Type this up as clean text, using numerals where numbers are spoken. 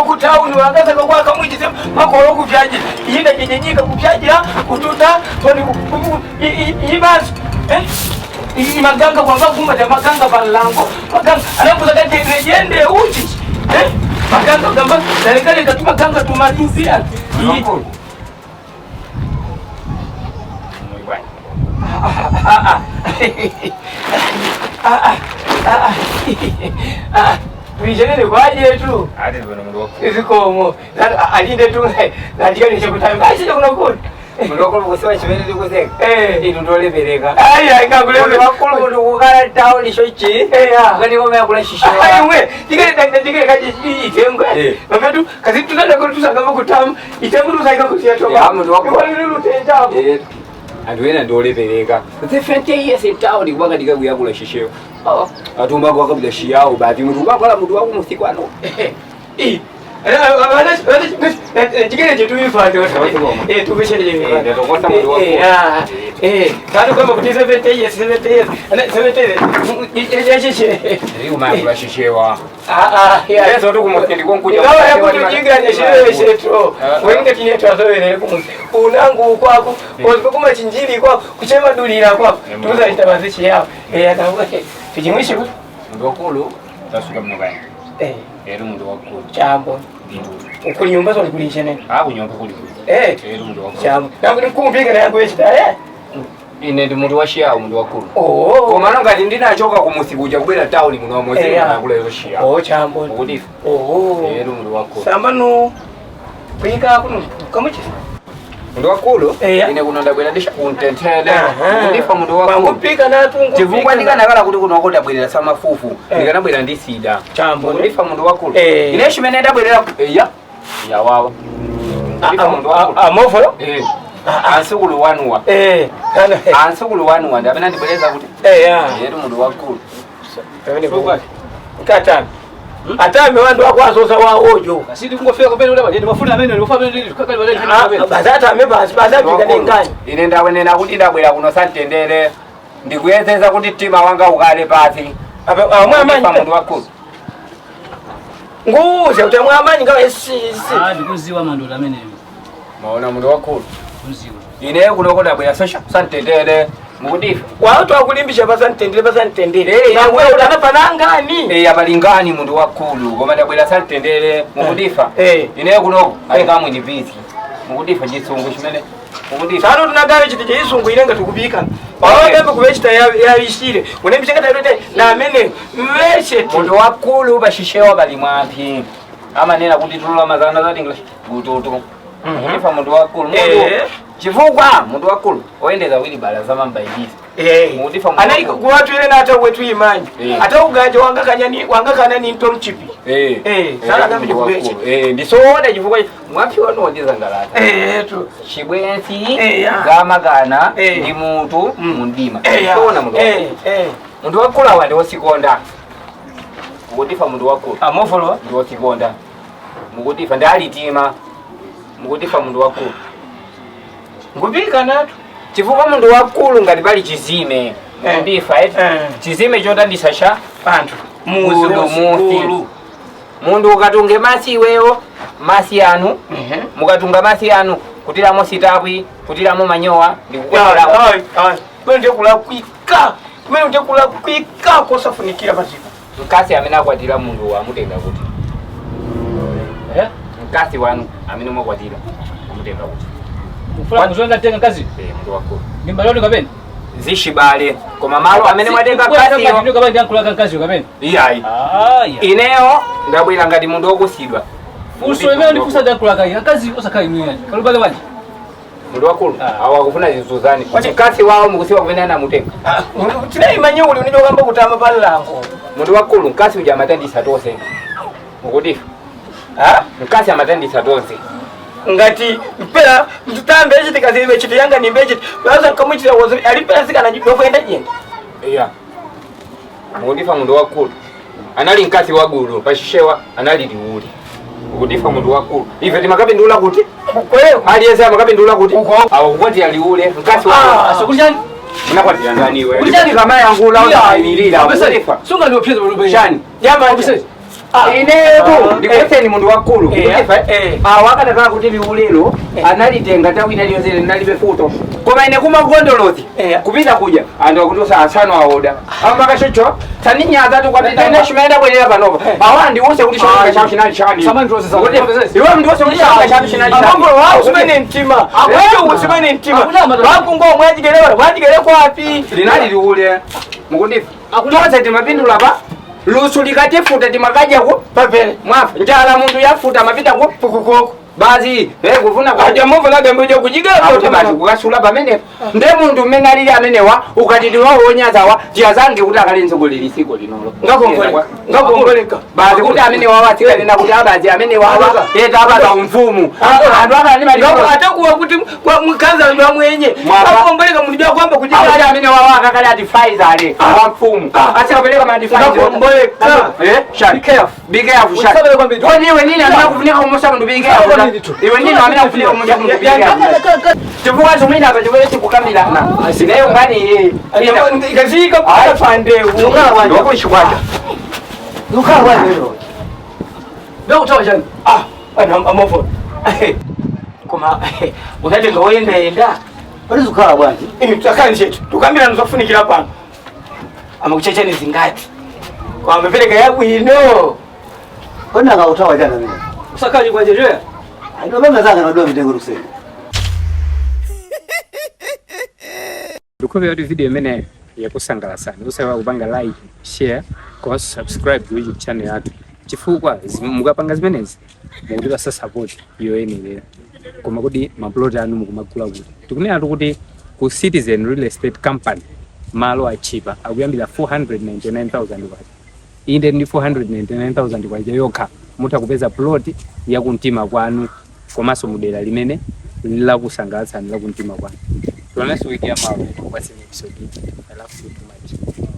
kutauni wangaza kwa kamwiti sema makoro kuvyaji yinda nyenyika kuvyajira kututa toni ibas maganga kwanga kumba ya maganga balango maganga anakuza kati rejende uchi maganga gamba serikali katuma ganga tumalizia Tuijenene kwaje tu? Hadi bwana mundu wako. Izikomo. Alinde tu ngajiyo ni chakutamba. Basi kuna kuni. Mundu wako kusema chimene ndikuzeka. Ino ndole bereka. Ai ngakule wakulu mundu kukala tawo lishochi. Ngani ngome yakula shisho. Ai mwe, tikere kaje itengwe. Mamedu kazi tunada ko tusanga makutamu. Itengwe tusaika kusia toba. Ya mundu wako. Kwa nini lutenja? Anduena ndole bereka. The fente yese tawo ndikubanga ndikabuya kula shisho. Atumba kwa kabila shiyao baadhi mtu wako mtu wako msikwano Jikene chetu mifate tumeshaje ndokosa mtu wako kama kama kuti 70 years 70 yeshe ndio maana shishewa ya sasa tukumwekeni kwa kuja ngawa hapo tujinganya shewe shetu wenge tinetu azowele kumunsi unangu kwako ozikoma chinjili kwako kuchema dulira kwako tuza itabazishi yao atavuka tujimwishi ku ndo kulu tasuka mnogani ero ndo wako chambo ukuli nyumba zo kulisha nene nyumba kuli ero ndo wako chambo nangu nikumpinga na yangu yecha ine ndi muntu washia muntu wakulu koma ngati ndinachoka kumusikuja kubera town muno mwezi na kula yoshia chambo ukudifa ero muntu wakulu sambano kuika kuno kamuchi muntu wakulu ine kunonda bwera ndisha kuntentele ukudifa muntu wakulu kupika na tungu chivungwa ndikanakala kuti kuno koda bwerera samafufu ndikanabwera ndisida chambo ukudifa muntu wakulu ine shimene ndabwerera ya wawa amofolo ansukulu wanuwa ansukulu wanuwa ndabena ndibeleza kuti yero mundu wakulu katana atame wandu wakwasosa waojo kasidi kungofika kopeni ule bali ndibafuna amene ndibafuna ndikakali bali bazata amebasi bazapika ndengani ine ndawenena kuti ndabwera kuno santendere ndikuyezeza kuti tima wanga ukale pasi amwe mundu wakulu nguze kuti amwe amanyi ngawe ndikuziwa mandola amene maona mundu wakulu kuziwa ine kuno kodabwera santendere mukudifa watu akulimbisha basantendere yawe utanapangani yabalingani mundu wakulu koma ndabwera santendere mukudifa ine kuno alikamwe ni busy mukudifa chisungu chimene mukudifa sano tunagawe chiti chisungu ilenga tukubika wawe kubechita yabishire unembisha kata na amene meshe mundu wakulu bashishewa bali mwapi ama nena kuti tulula mazana za English gututu mukudifa mundu wakulu chifukwa mundu wakulu oyendeza wili balaza mambaidisi mudifa anaiko kuwatu ile na hata wetu imani hata ugaje wangakana ni ntomchipi sala kama ndikubeche ndisoona chifukwa mwapi wanondeza ngalata tu chibwensi gamagana ndi mutu mundima soona mundu wakulu awandi wosikonda mukudifa mundu wakulu amofolo ndi wosikonda mukudifa ndi alitima mukudifa mundu wakulu ngubika natu chifukwa mundu wakulu ngati bali chizime ndifa chizime chotandisasha anthu muzi mundu ukatunge masi iweyo masi anu mukatunga masi anu kutiramo sitapwi kutiramo manyowa ndikukwetera kumene ndekula kwika kosafunikira paziko mkasi amene akwatira mundu wamutenga kuti mkasi wanu amene mwakwatira amutenga kuti ufula kuzonga tenga kazi mundu wakulu ngimbaloni kapeni zishibale koma malo amene mwatenga kazi yo kapeni ndankula kazi yo kapeni iyayi ineyo ndabwera ngati mundu wokusidwa fuso imene ndifusa ndankula kazi osakai mwe kalubale wanje mundu wakulu awakufuna zizuzani kasi wawo mukusiwa kumene anamutenga tinaimanya uli unijokamba kutama palango mundu wakulu mkasi uja amatandisa tonse mukudifa mkasi amatandisa tonse ngati mpela mtutambe echiti kazibe chiti yanga ni mbechi baza kamwitira wozo alipela sika anakwenda jenda mukudifa mundu wakulu anali mkasi wagulu pashishewa anali liuli mukudifa mundu wakulu ife timakapindula kuti kweo aliyeza makapindula kuti awo kukwati aliule mkasi wagulu asokuljani munakwatira ndani iwe kulijani kama yangu la unilira sunga ndio pia shani jamani inetu ndikuweseni mundu wakulu wakataka kuti liulelo analitenga tawina liyozele nalibe futo koma ine kumagondolozi kupita kuja andu akutusa asano aoda amakashocho taninyaza tukwatitene shimaenda kwenera panova awa ndiwose kuti shoka chawo chinali chani iwe ndiwose kuti shoka chawo chinali chani amambo wao usimene mtima wewe usimene mtima wakungo mwajigelewa mwajigele kwapi linali liule mukundifa akutoza timapindula pa lusu likatefuta timakajako papele mwafa njala mundu yafuta mapita ko pukukoko bazi kufuna kwaja movo lagamboja kujigala kote bazi kukasula pamene nde mundu mmene alili amenewa ukatitiwa wonyazawa tiyazange kuti akalinzogolera isiko linolo ngakomboleka bazi kuti amenewa watikanena kuti abazi amenewa eta abaza mfumu andu akalani mali atakuwa kuti mkaza ndo amwenye ngakomboleka mundu kwamba kujigala amenewa wakakali ati Pfizer wa mfumu asakapeleka mali Pfizer ngakomboleka shani be careful shani kwani wewe nini anataka kufunika kumosa mundu be careful iwe nini amena kufunika kumosa mundu be careful tifuka zumina apa chibwezi kukamila na sineyo ngani ikazika kwa pande ndoko shikwacha ndukawa lero ndio utawa jana amofo koma unataka ngoenda palizukala bwanji tutakanje tukamila nzofunikira pano amakuchecheni zingati kwa amepeleka yangu ino ona nga utawa jana mimi usakaje kwa jeje ndio banga zanga na doa vitengo ruseni dukobe audio video mene ya kusangala sana usaba kubanga like share kwa subscribe ku YouTube channel yatu chifukwa mukapanga zimenezi mukuti support iyo ene koma kuti maplot anu mukumagula kuti tikunena kuti ku Citizen Real Estate Company malo achipa akuyambira 499,000 kwacha inde ndi 499,000 kwacha yokha mutha kupeza plot ya kuntima kwanu komanso mudera limene lakusangalatsa la kuntima kwanu. Tuonane wiki ya mawa kwa episode. I love you too much.